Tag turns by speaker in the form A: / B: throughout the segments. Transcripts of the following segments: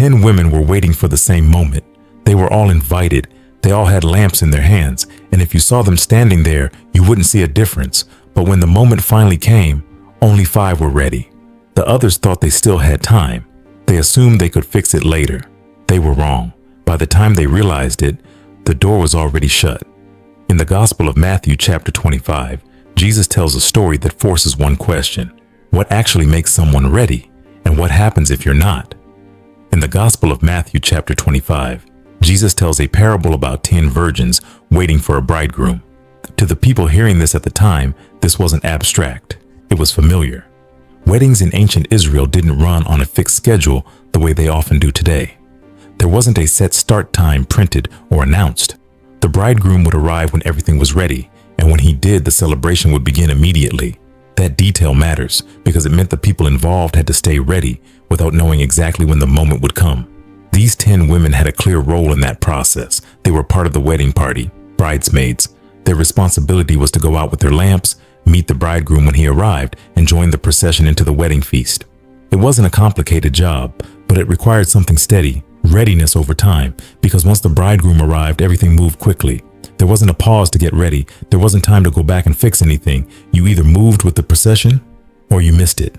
A: 10 women were waiting for the same moment. They were all invited. They all had lamps in their hands, and if you saw them standing there, you wouldn't see a difference. But when the moment finally came, only 5 were ready. The others thought they still had time. They assumed they could fix it later. They were wrong. By the time they realized it, the door was already shut. In the Gospel of Matthew chapter 25, Jesus tells a story that forces one question: what actually makes someone ready, and what happens if you're not? In the Gospel of Matthew chapter 25, Jesus tells a parable about 10 virgins waiting for a bridegroom. To the people hearing this at the time, this wasn't abstract. It was familiar. Weddings in ancient Israel didn't run on a fixed schedule the way they often do today. There wasn't a set start time printed or announced. The bridegroom would arrive when everything was ready, and when he did, the celebration would begin immediately. That detail matters because it meant the people involved had to stay ready without knowing exactly when the moment would come. These 10 women had a clear role in that process. They were part of the wedding party, bridesmaids. Their responsibility was to go out with their lamps, meet the bridegroom when he arrived, and join the procession into the wedding feast. It wasn't a complicated job, but it required something steady, readiness over time, because once the bridegroom arrived, everything moved quickly. There wasn't a pause to get ready. There wasn't time to go back and fix anything. You either moved with the procession or you missed it.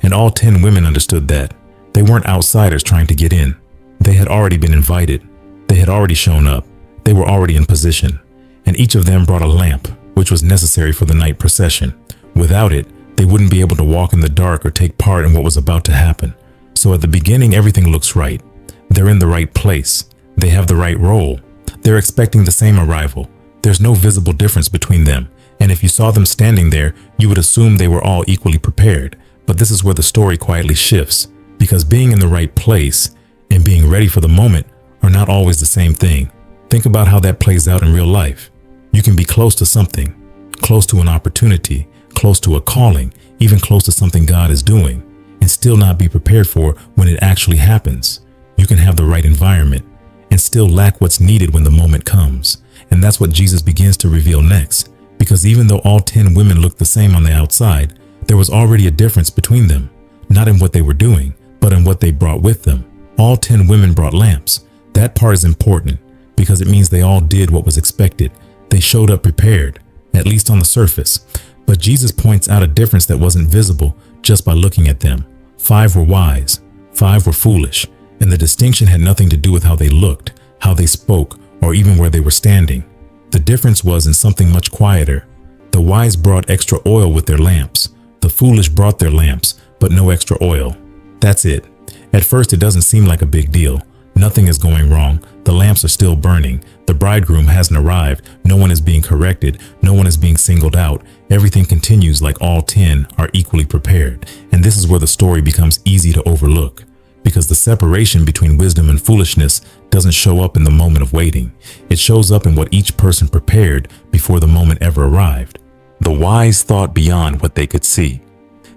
A: And all 10 women understood that. They weren't outsiders trying to get in. They had already been invited. They had already shown up. They were already in position. And each of them brought a lamp, which was necessary for the night procession. Without it, they wouldn't be able to walk in the dark or take part in what was about to happen. So at the beginning, everything looks right. They're in the right place. They have the right role. They're expecting the same arrival. There's no visible difference between them. And if you saw them standing there, you would assume they were all equally prepared. But this is where the story quietly shifts, because being in the right place and being ready for the moment are not always the same thing. Think about how that plays out in real life. You can be close to something, close to an opportunity, close to a calling, even close to something God is doing, and still not be prepared for when it actually happens. You can have the right environment and still lack what's needed when the moment comes. And that's what Jesus begins to reveal next, because even though all 10 women looked the same on the outside, there was already a difference between them, not in what they were doing, but in what they brought with them. All 10 women brought lamps. That part is important because it means they all did what was expected. They showed up prepared, at least on the surface. But Jesus points out a difference that wasn't visible just by looking at them. 5 were wise, 5 were foolish, and the distinction had nothing to do with how they looked, how they spoke, or even where they were standing. The difference was in something much quieter. The wise brought extra oil with their lamps. The foolish brought their lamps, but no extra oil. That's it. At first, it doesn't seem like a big deal. Nothing is going wrong. The lamps are still burning. The bridegroom hasn't arrived. No one is being corrected. No one is being singled out. Everything continues like all 10 are equally prepared. And this is where the story becomes easy to overlook, because the separation between wisdom and foolishness doesn't show up in the moment of waiting. It shows up in what each person prepared before the moment ever arrived. The wise thought beyond what they could see.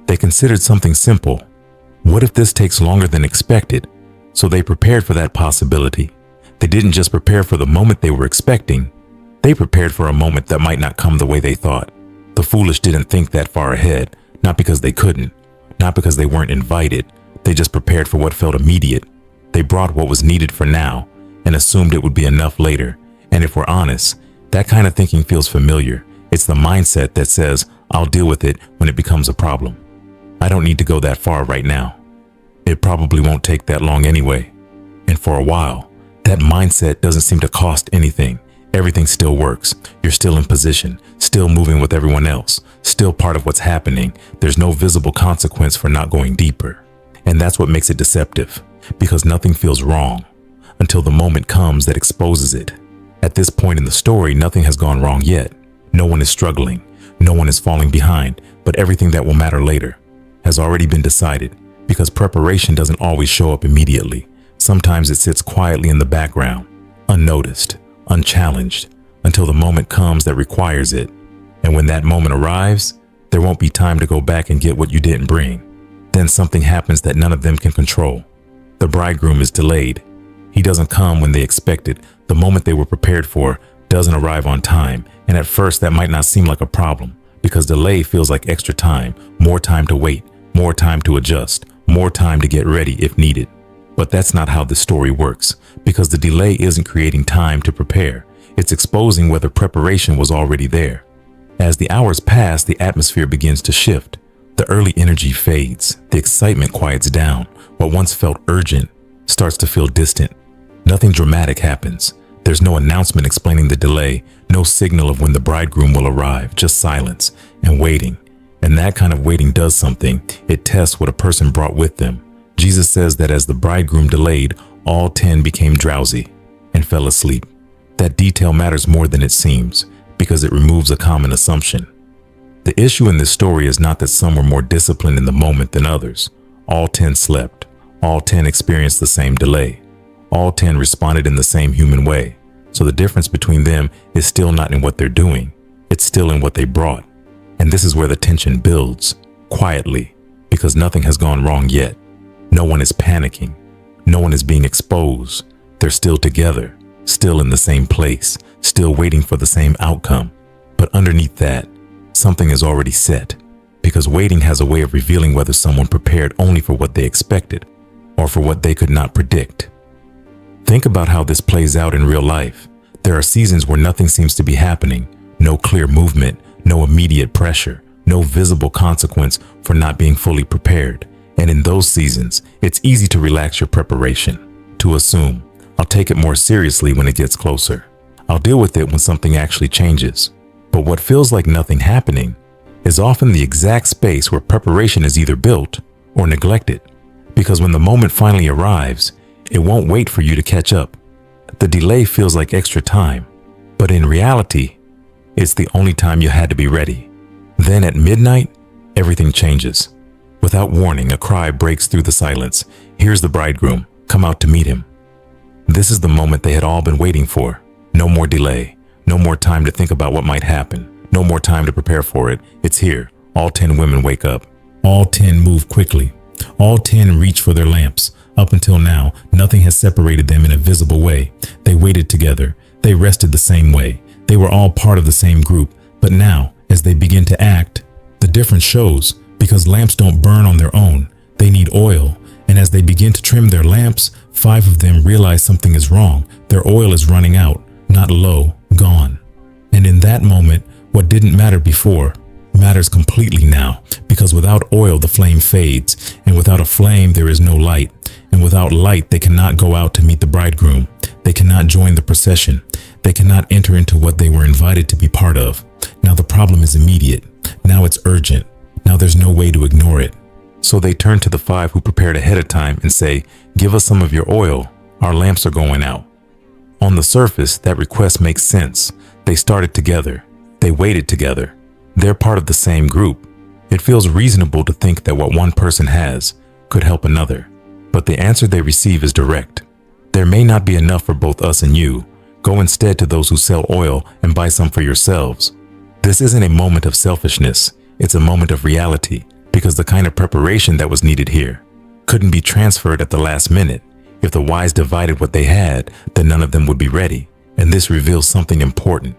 A: They considered something simple. What if this takes longer than expected? So they prepared for that possibility. They didn't just prepare for the moment they were expecting. They prepared for a moment that might not come the way they thought. The foolish didn't think that far ahead, not because they couldn't, not because they weren't invited. They just prepared for what felt immediate. They brought what was needed for now and assumed it would be enough later. And if we're honest, that kind of thinking feels familiar. It's the mindset that says, I'll deal with it when it becomes a problem. I don't need to go that far right now. It probably won't take that long anyway. And for a while, that mindset doesn't seem to cost anything. Everything still works. You're still in position, still moving with everyone else, still part of what's happening. There's no visible consequence for not going deeper. And that's what makes it deceptive, because nothing feels wrong until the moment comes that exposes it. At this point in the story, nothing has gone wrong yet. No one is struggling. No one is falling behind, but everything that will matter later has already been decided, because preparation doesn't always show up immediately. Sometimes it sits quietly in the background, unnoticed, unchallenged, until the moment comes that requires it. And when that moment arrives, there won't be time to go back and get what you didn't bring. Then something happens that none of them can control. The bridegroom is delayed. He doesn't come when they expected. The moment they were prepared for doesn't arrive on time. And at first that might not seem like a problem, because delay feels like extra time, more time to wait, more time to adjust, more time to get ready if needed. But that's not how the story works, because the delay isn't creating time to prepare. It's exposing whether preparation was already there. As the hours pass, the atmosphere begins to shift. The early energy fades. The excitement quiets down. What once felt urgent starts to feel distant. Nothing dramatic happens. There's no announcement explaining the delay, no signal of when the bridegroom will arrive, just silence and waiting. And that kind of waiting does something. It tests what a person brought with them. Jesus says that as the bridegroom delayed, all 10 became drowsy and fell asleep. That detail matters more than it seems, because it removes a common assumption. The issue in this story is not that some were more disciplined in the moment than others. All 10 slept. All 10 experienced the same delay. All 10 responded in the same human way. So the difference between them is still not in what they're doing. It's still in what they brought. And this is where the tension builds, quietly, because nothing has gone wrong yet. No one is panicking. No one is being exposed. They're still together, still in the same place, still waiting for the same outcome. But underneath that, something is already set, because waiting has a way of revealing whether someone prepared only for what they expected or for what they could not predict. Think about how this plays out in real life. There are seasons where nothing seems to be happening, no clear movement, no immediate pressure, no visible consequence for not being fully prepared. And in those seasons, it's easy to relax your preparation, to assume, I'll take it more seriously when it gets closer. I'll deal with it when something actually changes. But what feels like nothing happening is often the exact space where preparation is either built or neglected. Because when the moment finally arrives, it won't wait for you to catch up. The delay feels like extra time, but in reality, it's the only time you had to be ready. Then at midnight, everything changes. Without warning, a cry breaks through the silence. Here's the bridegroom. Come out to meet him. This is the moment they had all been waiting for. No more delay. No more time to think about what might happen. No more time to prepare for it. It's here. All 10 women wake up. All 10 move quickly. All 10 reach for their lamps. Up until now, nothing has separated them in a visible way. They waited together. They rested the same way. They were all part of the same group. But now, as they begin to act, the difference shows, because lamps don't burn on their own. They need oil. And as they begin to trim their lamps, 5 of them realize something is wrong. Their oil is running out, not low, gone. And in that moment, what didn't matter before matters completely now, because without oil, the flame fades. And without a flame, there is no light. And without light, they cannot go out to meet the bridegroom. They cannot join the procession. They cannot enter into what they were invited to be part of. Now the problem is immediate. Now it's urgent. Now there's no way to ignore it. So they turn to the 5 who prepared ahead of time and say, "Give us some of your oil. Our lamps are going out." On the surface, that request makes sense. They started together. They waited together. They're part of the same group. It feels reasonable to think that what one person has could help another. But the answer they receive is direct. There may not be enough for both us and you. Go instead to those who sell oil and buy some for yourselves. This isn't a moment of selfishness. It's a moment of reality, because the kind of preparation that was needed here couldn't be transferred at the last minute. If the wise divided what they had, then none of them would be ready. And this reveals something important.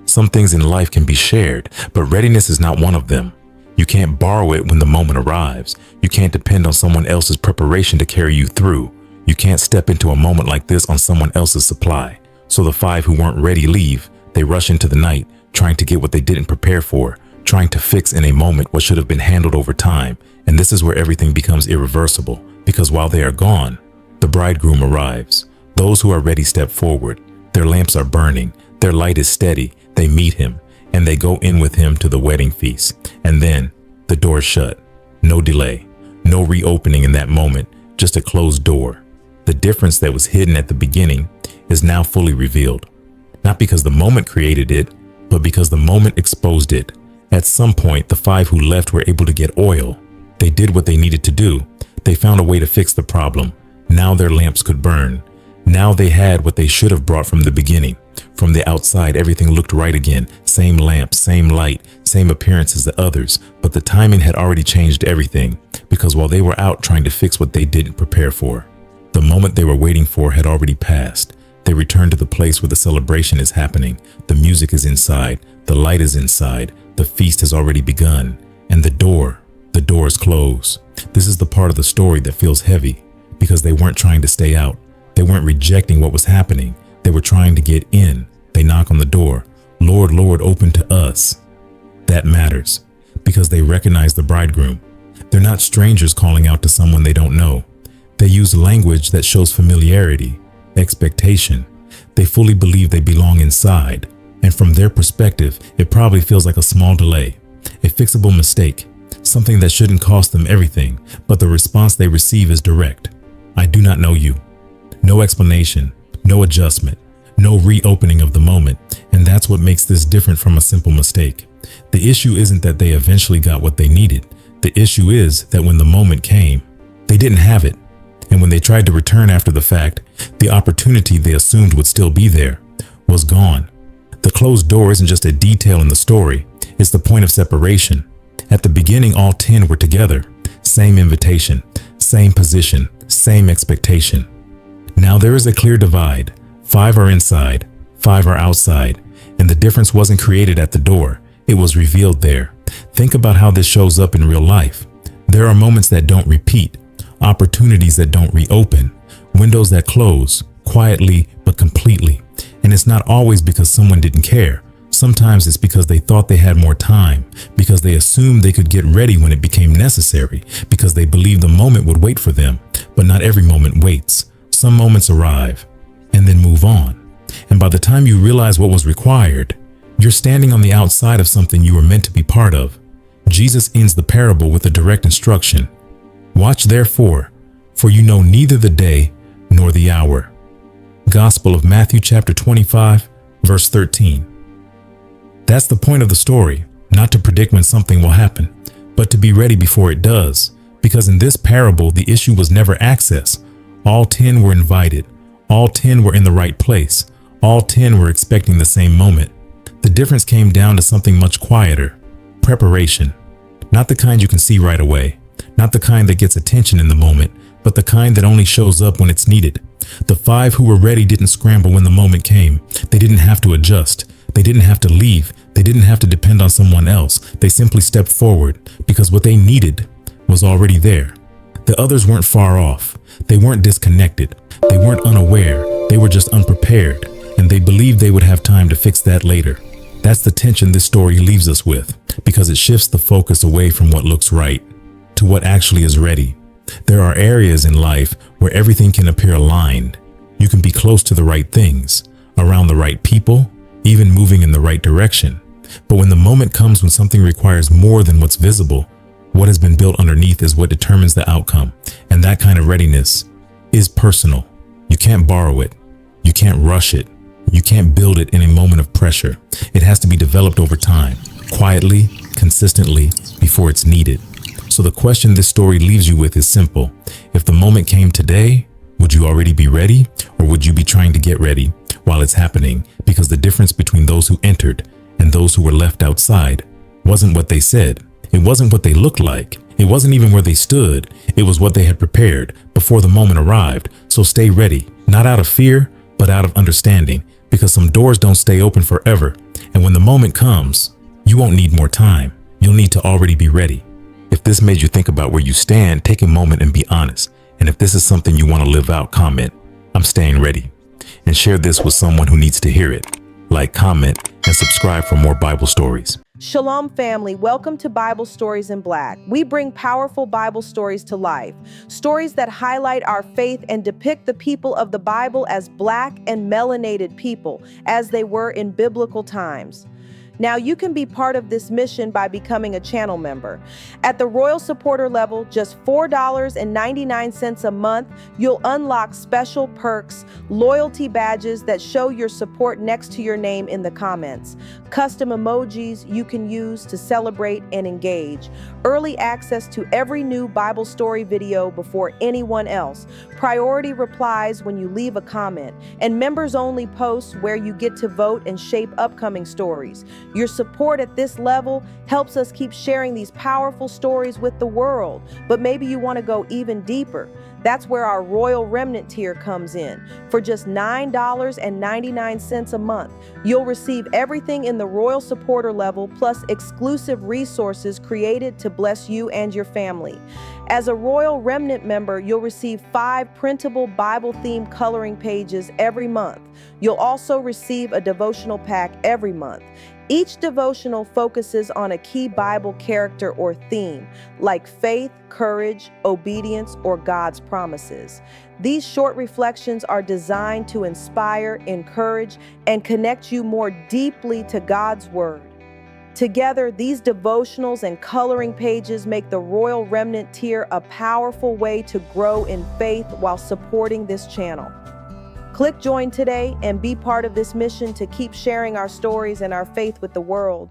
A: Some things in life can be shared, but readiness is not one of them. You can't borrow it when the moment arrives. You can't depend on someone else's preparation to carry you through. You can't step into a moment like this on someone else's supply. So the 5 who weren't ready leave. They rush into the night, trying to get what they didn't prepare for, trying to fix in a moment what should have been handled over time. And this is where everything becomes irreversible, because while they are gone, the bridegroom arrives. Those who are ready step forward. Their lamps are burning. Their light is steady. They meet him, and they go in with him to the wedding feast. And then the door shut. No delay. No reopening in that moment, just a closed door. The difference that was hidden at the beginning is now fully revealed. Not because the moment created it, but because the moment exposed it. At some point, the 5 who left were able to get oil. They did what they needed to do. They found a way to fix the problem. Now their lamps could burn. Now they had what they should have brought from the beginning. From the outside, everything looked right again. Same lamp, same light, same appearance as the others. But the timing had already changed everything, because while they were out trying to fix what they didn't prepare for, the moment they were waiting for had already passed. They returned to the place where the celebration is happening. The music is inside. The light is inside. The feast has already begun. And the door is closed. This is the part of the story that feels heavy. because they weren't trying to stay out. They weren't rejecting what was happening. They were trying to get in. They knock on the door. Lord, Lord, open to us. That matters because they recognize the bridegroom. They're not strangers calling out to someone they don't know. They use language that shows familiarity, expectation. They fully believe they belong inside. And from their perspective, it probably feels like a small delay, a fixable mistake, something that shouldn't cost them everything, but the response they receive is direct. I do not know you. No explanation, no adjustment, no reopening of the moment, and that's what makes this different from a simple mistake. The issue isn't that they eventually got what they needed. The issue is that when the moment came, they didn't have it. And when they tried to return after the fact, the opportunity they assumed would still be there was gone. The closed door isn't just a detail in the story, it's the point of separation. At the beginning, all 10 were together. Same invitation, same position, same expectation. Now there is a clear divide. 5 are inside, 5 are outside, and the difference wasn't created at the door. It was revealed there. Think about how this shows up in real life. There are moments that don't repeat, opportunities that don't reopen, windows that close, quietly but completely. And it's not always because someone didn't care. Sometimes it's because they thought they had more time, because they assumed they could get ready when it became necessary, because they believed the moment would wait for them. But not every moment waits. Some moments arrive and then move on. And by the time you realize what was required, you're standing on the outside of something you were meant to be part of. Jesus ends the parable with a direct instruction. Watch therefore, for you know neither the day nor the hour. Gospel of Matthew chapter 25, verse 13. That's the point of the story, not to predict when something will happen, but to be ready before it does. Because in this parable, the issue was never access. All 10 were invited. All 10 were in the right place. All 10 were expecting the same moment. The difference came down to something much quieter. Preparation. Not the kind you can see right away. Not the kind that gets attention in the moment, but the kind that only shows up when it's needed. The 5 who were ready didn't scramble when the moment came. They didn't have to adjust. They didn't have to leave. They didn't have to depend on someone else. They simply stepped forward because what they needed was already there. The others weren't far off. They weren't disconnected. They weren't unaware. They were just unprepared, and they believed they would have time to fix that later. That's the tension this story leaves us with, because it shifts the focus away from what looks right to what actually is ready. There are areas in life where everything can appear aligned. You can be close to the right things, around the right people, even moving in the right direction. But when the moment comes when something requires more than what's visible, what has been built underneath is what determines the outcome. And that kind of readiness is personal. You can't borrow it. You can't rush it. You can't build it in a moment of pressure. It has to be developed over time, quietly, consistently, before it's needed. So the question this story leaves you with is simple. If the moment came today, would you already be ready, or would you be trying to get ready while it's happening? Because the difference between those who entered and those who were left outside wasn't what they said. It wasn't what they looked like. It wasn't even where they stood. It was what they had prepared before the moment arrived. So stay ready, not out of fear, but out of understanding, because some doors don't stay open forever. And when the moment comes, you won't need more time. You'll need to already be ready. If this made you think about where you stand, take a moment and be honest. And if this is something you want to live out, comment, I'm staying ready. And share this with someone who needs to hear it. Like, comment, and subscribe for more Bible stories.
B: Shalom family, welcome to Bible Stories in Black. We bring powerful Bible stories to life. Stories that highlight our faith and depict the people of the Bible as Black and melanated people, as they were in biblical times. Now you can be part of this mission by becoming a channel member. At the Royal Supporter level, just $4.99 a month, you'll unlock special perks, loyalty badges that show your support next to your name in the comments, custom emojis you can use to celebrate and engage, early access to every new Bible story video before anyone else, priority replies when you leave a comment, and members-only posts where you get to vote and shape upcoming stories. Your support at this level helps us keep sharing these powerful stories with the world, but maybe you want to go even deeper. That's where our Royal Remnant tier comes in. For just $9.99 a month, you'll receive everything in the Royal Supporter level plus exclusive resources created to bless you and your family. As a Royal Remnant member, you'll receive 5 printable Bible-themed coloring pages every month. You'll also receive a devotional pack every month. Each devotional focuses on a key Bible character or theme, like faith, courage, obedience, or God's promises. These short reflections are designed to inspire, encourage, and connect you more deeply to God's Word. Together, these devotionals and coloring pages make the Royal Remnant tier a powerful way to grow in faith while supporting this channel. Click join today and be part of this mission to keep sharing our stories and our faith with the world.